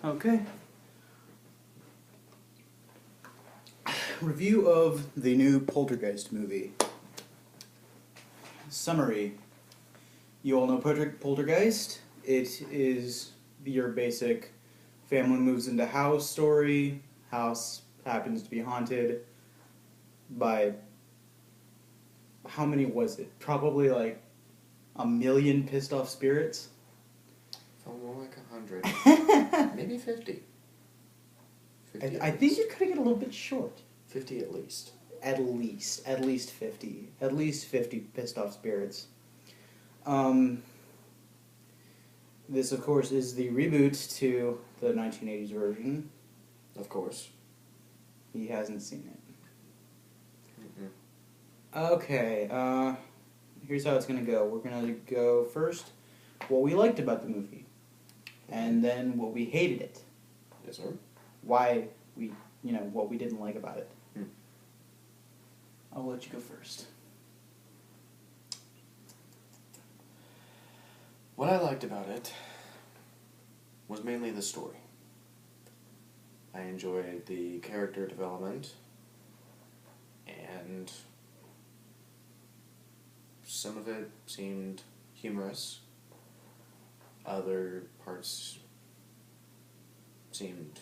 Okay. Review of the new Poltergeist movie. Summary. You all know Poltergeist. It is your basic family moves into house story. House happens to be haunted by... how many was it? Probably like 1 million pissed off spirits? Felt more like 100. Maybe 50. 50 I think you're cutting it a little bit short. 50 at least. At least 50. At least 50 pissed off spirits. This, of course, is the reboot to the 1980s version. Of course. He hasn't seen it. Mm-mm. Okay, here's how it's going to go. We're going to go first what we liked about the movie, and then what we hated it. Yes, sir. Why we, what we didn't like about it. Hmm. I'll let you go first. What I liked about it was mainly the story. I enjoyed the character development, and some of it seemed humorous. Other parts seemed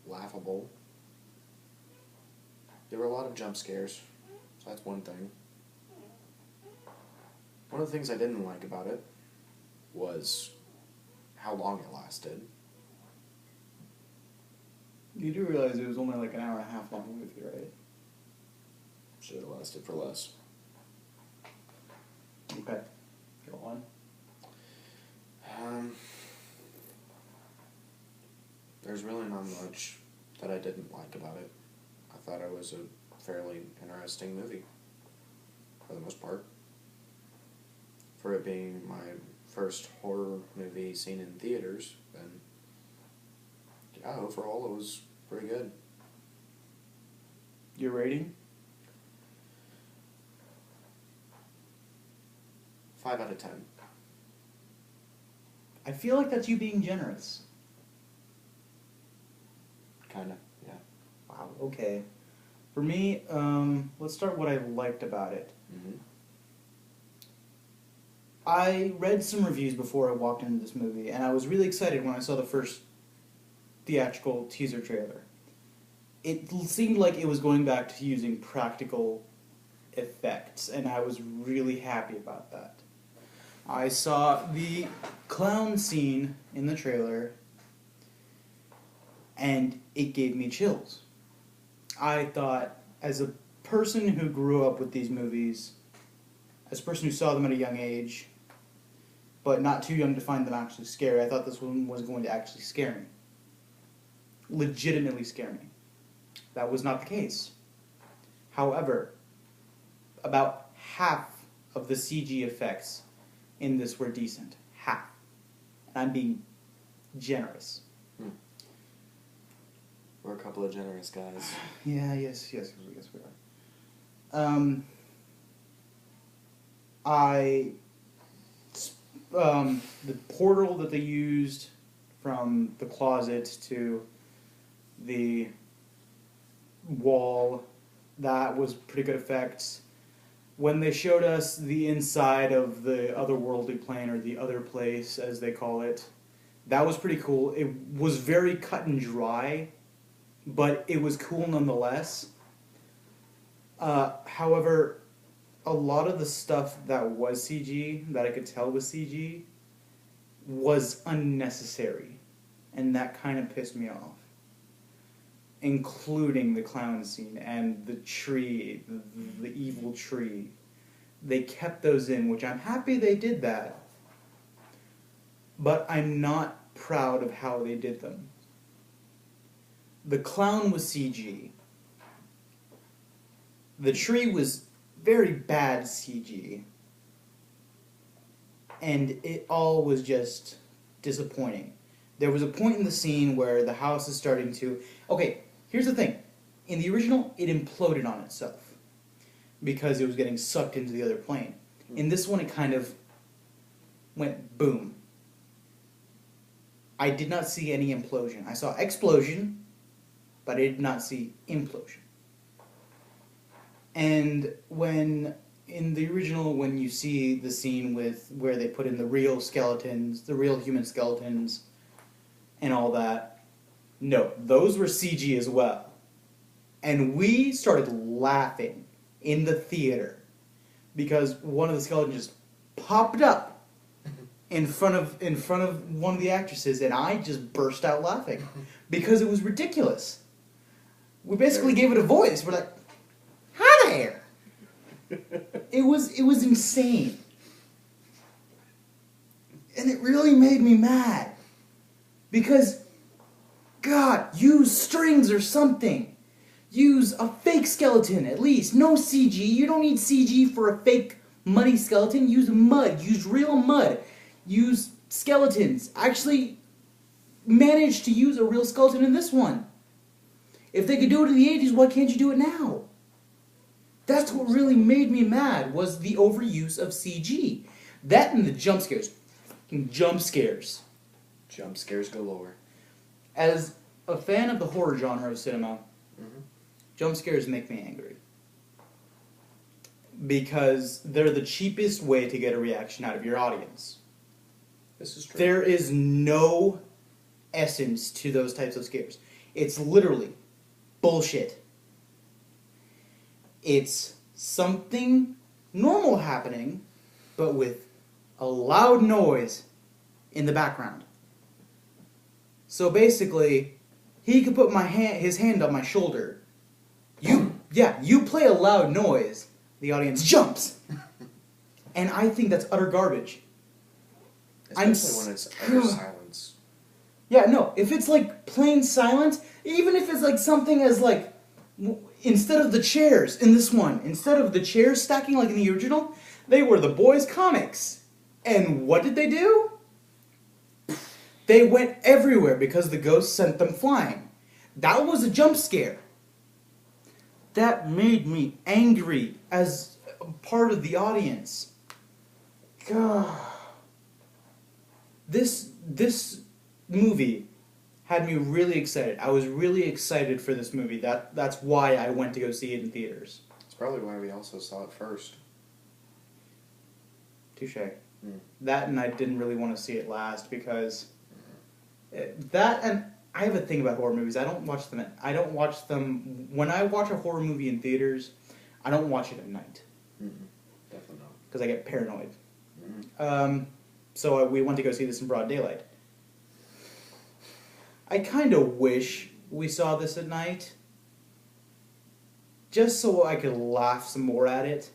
laughable. There were a lot of jump scares, so that's one thing. One of the things I didn't like about it was how long it lasted. You do realize it was only like an hour and a half long movie, right? Should have lasted for less. Okay. Go on. There's really not much that I didn't like about it. I thought it was a fairly interesting movie, for the most part. For it being my first horror movie seen in theaters, then yeah, overall it was pretty good. Your rating? 5 out of 10. I feel like that's you being generous. Kinda, yeah. Wow, okay. For me, let's start what I liked about it. Mm-hmm. I read some reviews before I walked into this movie, and I was really excited when I saw the first theatrical teaser trailer. It seemed like it was going back to using practical effects, and I was really happy about that. I saw the clown scene in the trailer, and it gave me chills. I thought, as a person who grew up with these movies, as a person who saw them at a young age, but not too young to find them actually scary, I thought this one was going to actually scare me. Legitimately scare me. That was not the case. However, about half of the CG effects in this were decent. Half. And I'm being generous. We're a couple of generous guys. Yeah, yes we are. The portal that they used from the closet to the wall, that was pretty good effects. When they showed us the inside of the otherworldly plane, or the other place as they call it, that was pretty cool. It was very cut and dry, but it was cool nonetheless. However, a lot of the stuff that was CG, that I could tell was CG, was unnecessary. And that kind of pissed me off. Including the clown scene and the tree, the evil tree. They kept those in, which I'm happy they did that. But I'm not proud of how they did them. The clown was CG. The tree was very bad CG. And it all was just disappointing. There was a point in the scene where the house is starting to... Okay, here's the thing. In the original, it imploded on itself because it was getting sucked into the other plane. In this one, it kind of went boom. I did not see any implosion. I saw explosion, but I did not see implosion. And when in the original, when you see the scene with where they put in the real skeletons, the real human skeletons, and all that, no, those were CG as well. And we started laughing in the theater because one of the skeletons just popped up in front of one of the actresses, and I just burst out laughing because it was ridiculous. We basically gave it a voice. We're like, "Hi there." It was insane. And it really made me mad. Because, God, use strings or something. Use a fake skeleton, at least. No CG. You don't need CG for a fake muddy skeleton. Use mud. Use real mud. Use skeletons. Actually, manage to use a real skeleton in this one. If they could do it in the 80s, why can't you do it now? That's what really made me mad, was the overuse of CG. That and the jump scares. Jump scares. Jump scares galore. As a fan of the horror genre of cinema, jump scares make me angry. Because they're the cheapest way to get a reaction out of your audience. This is true. There is no essence to those types of scares. It's literally bullshit. It's something normal happening, but with a loud noise in the background. So basically, he could put his hand on my shoulder. You play a loud noise, the audience jumps. And I think that's utter garbage. Especially when it's utter silence. Yeah, no, if it's like plain silence, even if it's like something as like, instead of the chairs in this one, instead of the chairs stacking like in the original, they were the boys' comics. And what did they do? They went everywhere because the ghost sent them flying. That was a jump scare. That made me angry as a part of the audience. God. This movie had me really excited. I was really excited for this movie. That's why I went to go see it in theaters. It's probably why we also saw it first. Touche. That, and I didn't really want to see it last because that, and I have a thing about horror movies. I don't watch them when I watch a horror movie in theaters. I don't watch it at night. Definitely not. Because I get paranoid. So we went to go see this in broad daylight. I kind of wish we saw this at night, just so I could laugh some more at it.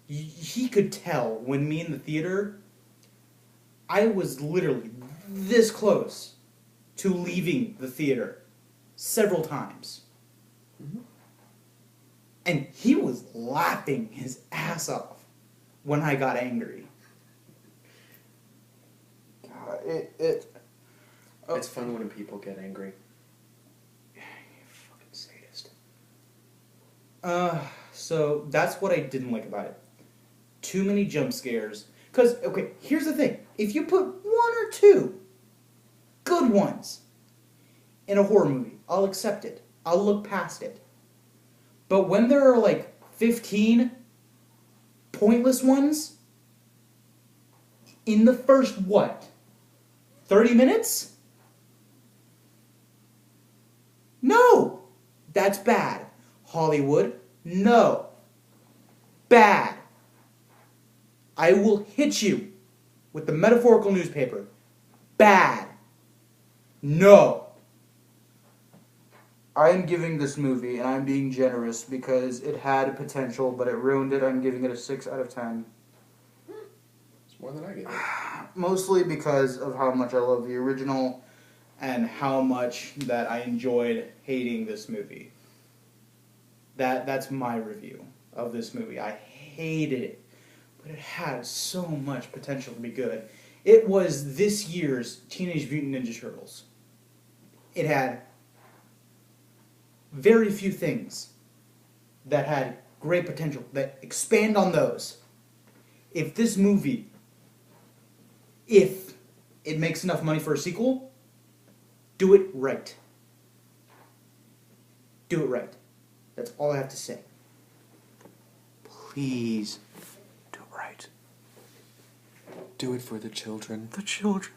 He could tell when me in the theater, I was literally this close to leaving the theater several times. And he was laughing his ass off when I got angry. God, it's fun when people get angry. You fucking sadist. So that's what I didn't like about it. Too many jump scares. Because, okay, here's the thing. If you put one or two good ones in a horror movie, I'll accept it. I'll look past it. But when there are like 15 pointless ones in the first, 30 minutes? No! That's bad. Hollywood, no. Bad. I will hit you with the metaphorical newspaper. Bad. No. I am giving this movie, and I'm being generous because it had potential, but it ruined it. I'm giving it a 6 out of 10. It's more than I gave it. Mostly because of how much I love the original and how much that I enjoyed hating this movie. That's my review of this movie. I hated it, but it had so much potential to be good. It was this year's Teenage Mutant Ninja Turtles. It had very few things that had great potential, that expand on those. If this movie if it makes enough money for a sequel, do it right. Do it right. That's all I have to say. Please, do it right. Do it for the children. The children.